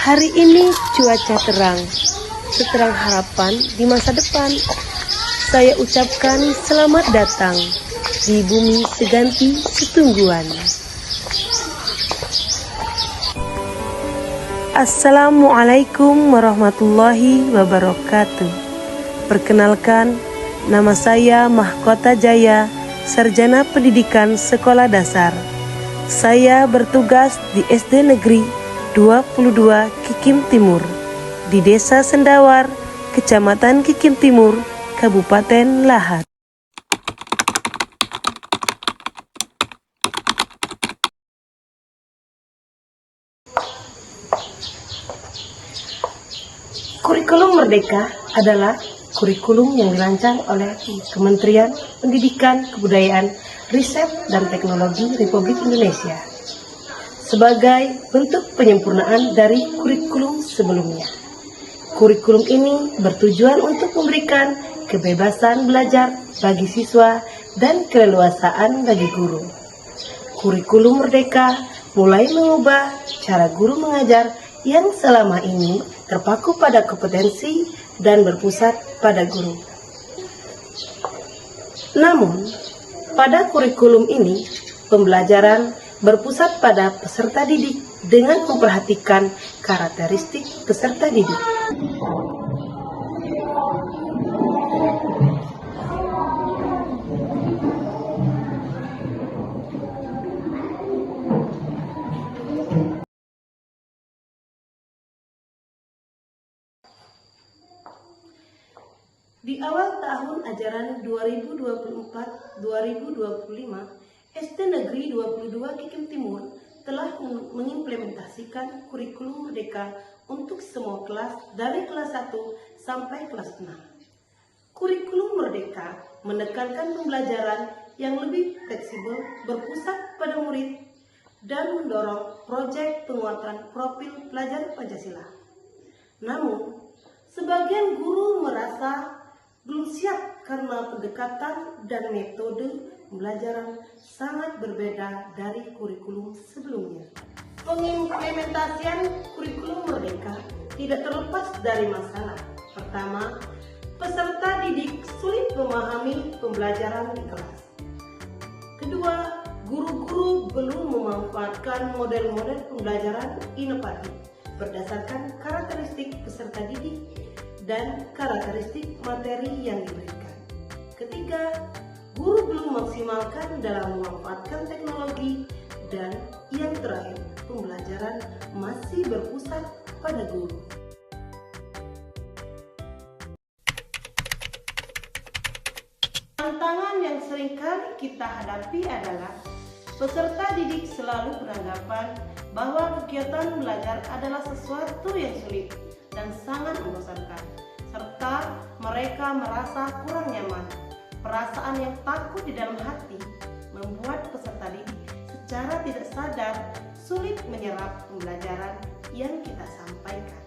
Hari ini cuaca terang, seterang harapan di masa depan. Saya ucapkan selamat datang di bumi seganti setungguan. Assalamualaikum warahmatullahi wabarakatuh. Perkenalkan, nama saya Mahkota Jaya, Sarjana Pendidikan Sekolah Dasar. Saya bertugas di SD Negeri 22 Kikim Timur, di Desa Sendawar, Kecamatan Kikim Timur, Kabupaten Lahat. Kurikulum Merdeka adalah kurikulum yang dirancang oleh Kementerian Pendidikan, Kebudayaan, Riset, dan Teknologi Republik Indonesia sebagai bentuk penyempurnaan dari kurikulum sebelumnya. Kurikulum ini bertujuan untuk memberikan kebebasan belajar bagi siswa dan keleluasaan bagi guru. Kurikulum Merdeka mulai mengubah cara guru mengajar yang selama ini terpaku pada kompetensi dan berpusat pada guru. Namun, pada kurikulum ini, pembelajaran berpusat pada peserta didik dengan memperhatikan karakteristik peserta didik. Di awal tahun ajaran 2024-2025, SD Negeri 22 Kikim Timur telah mengimplementasikan kurikulum Merdeka untuk semua kelas dari kelas 1 sampai kelas 6. Kurikulum Merdeka menekankan pembelajaran yang lebih fleksibel, berpusat pada murid, dan mendorong proyek penguatan profil pelajar Pancasila. Namun, sebagian guru merasa belum siap karena pendekatan dan metode pembelajaran sangat berbeda dari kurikulum sebelumnya. Pengimplementasian kurikulum Merdeka tidak terlepas dari masalah. Pertama, peserta didik sulit memahami pembelajaran di kelas. Kedua, guru-guru belum memanfaatkan model-model pembelajaran inovatif berdasarkan karakteristik peserta didik dan karakteristik materi yang diberikan. Ketiga, guru belum maksimalkan dalam memanfaatkan teknologi. Dan yang terakhir, pembelajaran masih berpusat pada guru. Tantangan yang seringkali kita hadapi adalah peserta didik selalu beranggapan bahwa kegiatan belajar adalah sesuatu yang sulit dan sangat membosankan, serta mereka merasa kurang nyaman. Perasaan yang takut di dalam hati membuat peserta didik secara tidak sadar sulit menyerap pembelajaran yang kita sampaikan.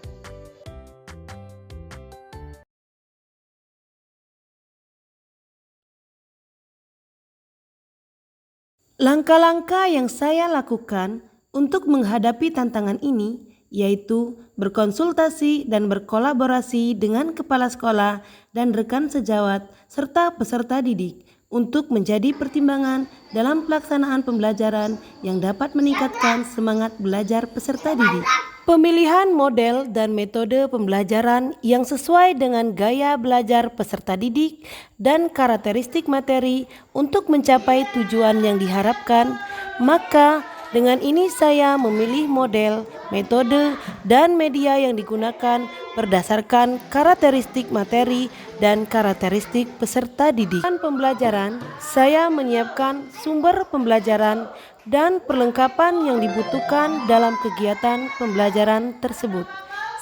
Langkah-langkah yang saya lakukan untuk menghadapi tantangan ini yaitu berkonsultasi dan berkolaborasi dengan kepala sekolah dan rekan sejawat serta peserta didik untuk menjadi pertimbangan dalam pelaksanaan pembelajaran yang dapat meningkatkan semangat belajar peserta didik. Pemilihan model dan metode pembelajaran yang sesuai dengan gaya belajar peserta didik dan karakteristik materi untuk mencapai tujuan yang diharapkan, maka dengan ini saya memilih model, metode, dan media yang digunakan berdasarkan karakteristik materi dan karakteristik peserta didik. Dalam pembelajaran, saya menyiapkan sumber pembelajaran dan perlengkapan yang dibutuhkan dalam kegiatan pembelajaran tersebut,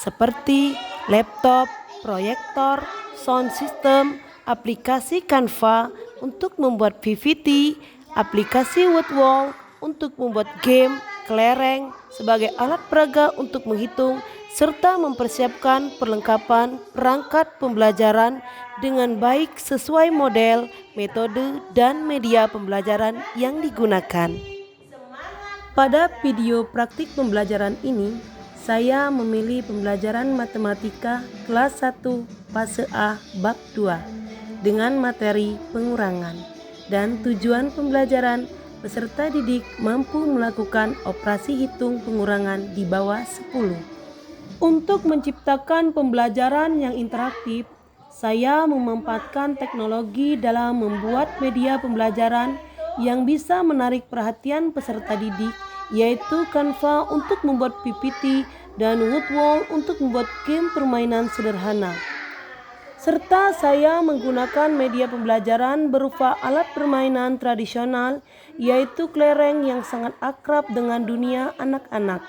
seperti laptop, proyektor, sound system, aplikasi Canva untuk membuat PPT, aplikasi Woodwall untuk membuat game, kelereng sebagai alat peraga untuk menghitung, serta mempersiapkan perlengkapan perangkat pembelajaran dengan baik sesuai model, metode, dan media pembelajaran yang digunakan. Pada video praktik pembelajaran ini, saya memilih pembelajaran matematika kelas 1 fase A bab 2 dengan materi pengurangan, dan tujuan pembelajaran peserta didik mampu melakukan operasi hitung pengurangan di bawah 10. Untuk menciptakan pembelajaran yang interaktif, saya memanfaatkan teknologi dalam membuat media pembelajaran yang bisa menarik perhatian peserta didik, yaitu Canva untuk membuat PPT dan Woodwall untuk membuat game permainan sederhana. Serta saya menggunakan media pembelajaran berupa alat permainan tradisional, yaitu kelereng yang sangat akrab dengan dunia anak-anak.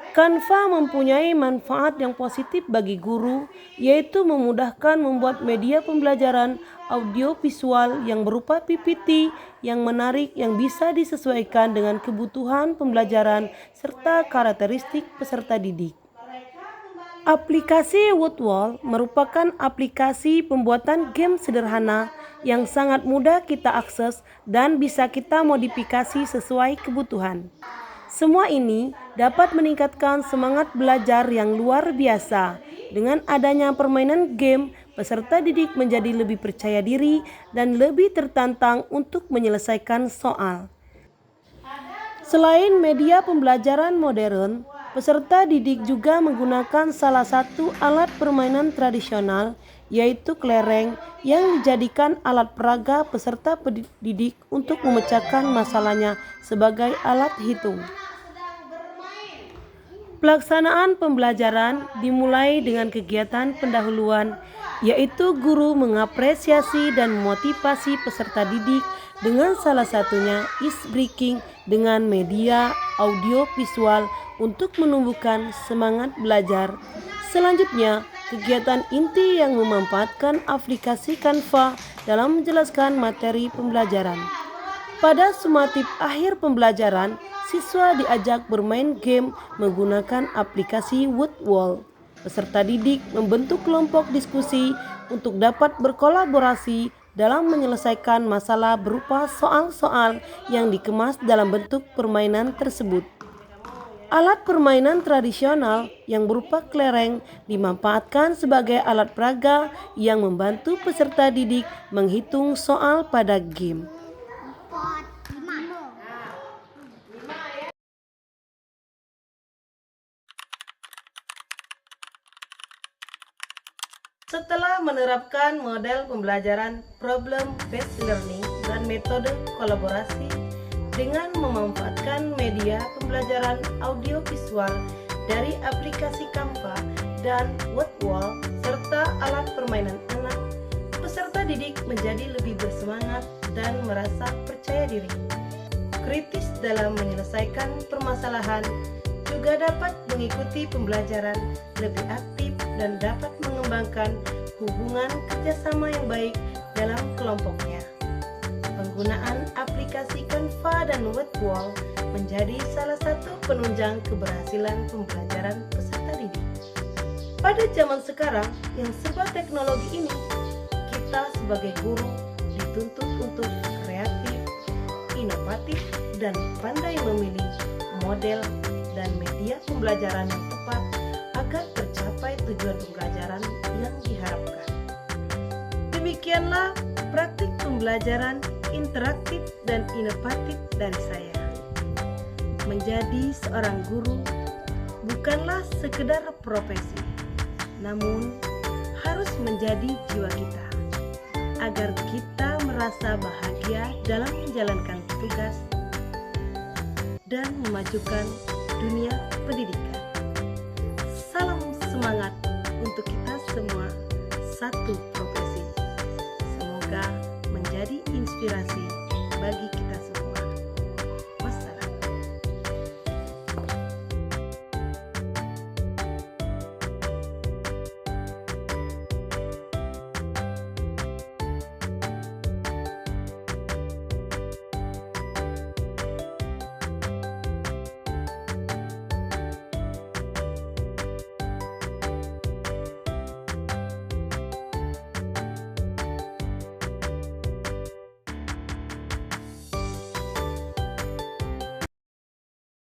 Canva mempunyai manfaat yang positif bagi guru, yaitu memudahkan membuat media pembelajaran audiovisual yang berupa PPT yang menarik yang bisa disesuaikan dengan kebutuhan pembelajaran serta karakteristik peserta didik. Aplikasi Woodwall merupakan aplikasi pembuatan game sederhana yang sangat mudah kita akses dan bisa kita modifikasi sesuai kebutuhan. Semua ini dapat meningkatkan semangat belajar yang luar biasa. Dengan adanya permainan game, peserta didik menjadi lebih percaya diri dan lebih tertantang untuk menyelesaikan soal. Selain media pembelajaran modern, peserta didik juga menggunakan salah satu alat permainan tradisional, yaitu kelereng, yang dijadikan alat peraga peserta didik untuk memecahkan masalahnya sebagai alat hitung. Pelaksanaan pembelajaran dimulai dengan kegiatan pendahuluan, yaitu guru mengapresiasi dan memotivasi peserta didik dengan salah satunya icebreaking dengan media audio visual untuk menumbuhkan semangat belajar. Selanjutnya, kegiatan inti yang memanfaatkan aplikasi Canva dalam menjelaskan materi pembelajaran. Pada sumatif akhir pembelajaran, siswa diajak bermain game menggunakan aplikasi Woodwall. Peserta didik membentuk kelompok diskusi untuk dapat berkolaborasi dalam menyelesaikan masalah berupa soal-soal yang dikemas dalam bentuk permainan tersebut. Alat permainan tradisional yang berupa kelereng dimanfaatkan sebagai alat peraga yang membantu peserta didik menghitung soal pada game. Setelah menerapkan model pembelajaran problem-based learning dan metode kolaborasi dengan memanfaatkan media pembelajaran audiovisual dari aplikasi Canva dan Woodwall serta alat permainan anak, peserta didik menjadi lebih bersemangat dan merasa percaya diri. Kritis dalam menyelesaikan permasalahan, juga dapat mengikuti pembelajaran lebih aktif dan dapat mengembangkan hubungan kerjasama yang baik dalam kelompoknya. Penggunaan aplikasi Canva dan Woodwall menjadi salah satu penunjang keberhasilan pembelajaran peserta didik. Pada zaman sekarang yang serba teknologi ini, kita sebagai guru dituntut untuk kreatif, inovatif, dan pandai memilih model dan media pembelajaran yang tepat agar tercapai tujuan pembelajaran yang diharapkan. Demikianlah praktik pembelajaran interaktif dan inovatif dari saya. Menjadi seorang guru bukanlah sekedar profesi, namun harus menjadi jiwa kita, agar kita merasa bahagia dalam menjalankan tugas dan memajukan dunia pendidikan. Salam semangat untuk kita semua, satu profesi. Semoga menjadi inspirasi bagi kita semua.